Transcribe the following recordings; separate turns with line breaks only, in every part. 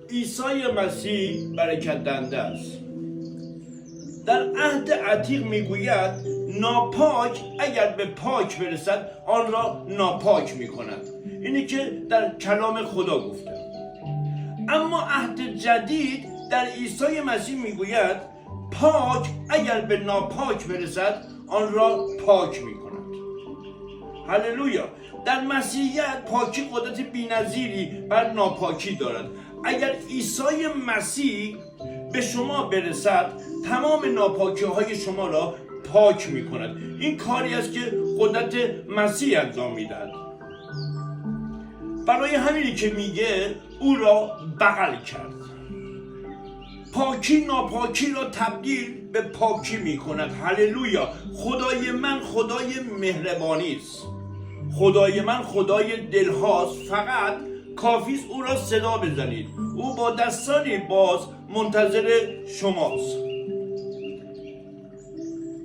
عیسی مسیح برکت دهنده است. در عهد عتیق میگوید ناپاک اگر به پاک برسد آن را ناپاک میکند. اینی که در کلام خدا گفته. اما عهد جدید در عیسی مسیح میگوید پاک اگر به ناپاک برسد آن را پاک میکند. هللویا. در مسیحیت پاکی قدرت بی‌نظیری بر ناپاکی دارد. اگر عیسی مسیح به شما برسد تمام ناپاکی های شما را پاک می کند. این کاری است که قدرت مسیح انجام می دهد. برای همینی که میگه او را بغل کرد. پاکی ناپاکی را تبدیل به پاکی می کند. هللویا. خدای من خدای مهربانی است. خدای من خدای دلهاست. فقط کافیست او را صدا بزنید. او با دستانی باز منتظر شماست.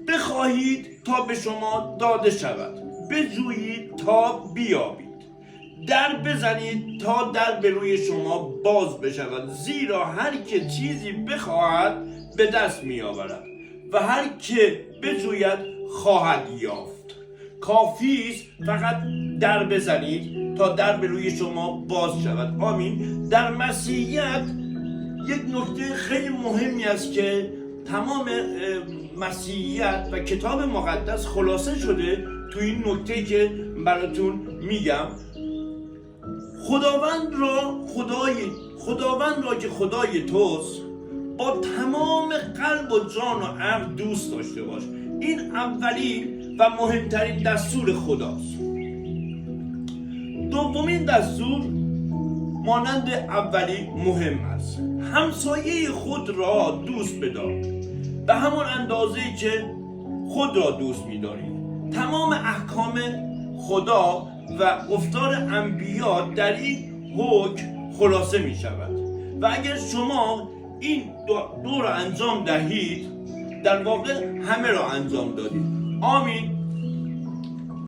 بخواهید تا به شما داده شود، بجویید تا بیابید، در بزنید تا در به روی شما باز بشود. زیرا هر که چیزی بخواهد به دست می آورد و هر که بجوید خواهد یافت. کافیست فقط در بزنید تا در به روی شما باز شود. آمین. در مسیحیت یک نکته خیلی مهمی است که تمام مسیحیت و کتاب مقدس خلاصه شده تو این نکته که براتون میگم. خداوند را که خدای توست با تمام قلب و جان و عقل دوست داشته باش. این اولین و مهمترین دستور خداست. دومین دستور مانند اولی مهم است. همسایه خود را دوست بدار به همان اندازه‌ای که خود را دوست می‌داری. تمام احکام خدا و گفتار انبیا در این حکم خلاصه می‌شود و اگر شما این دو را انجام دهید در واقع همه را انجام دادید. آمین.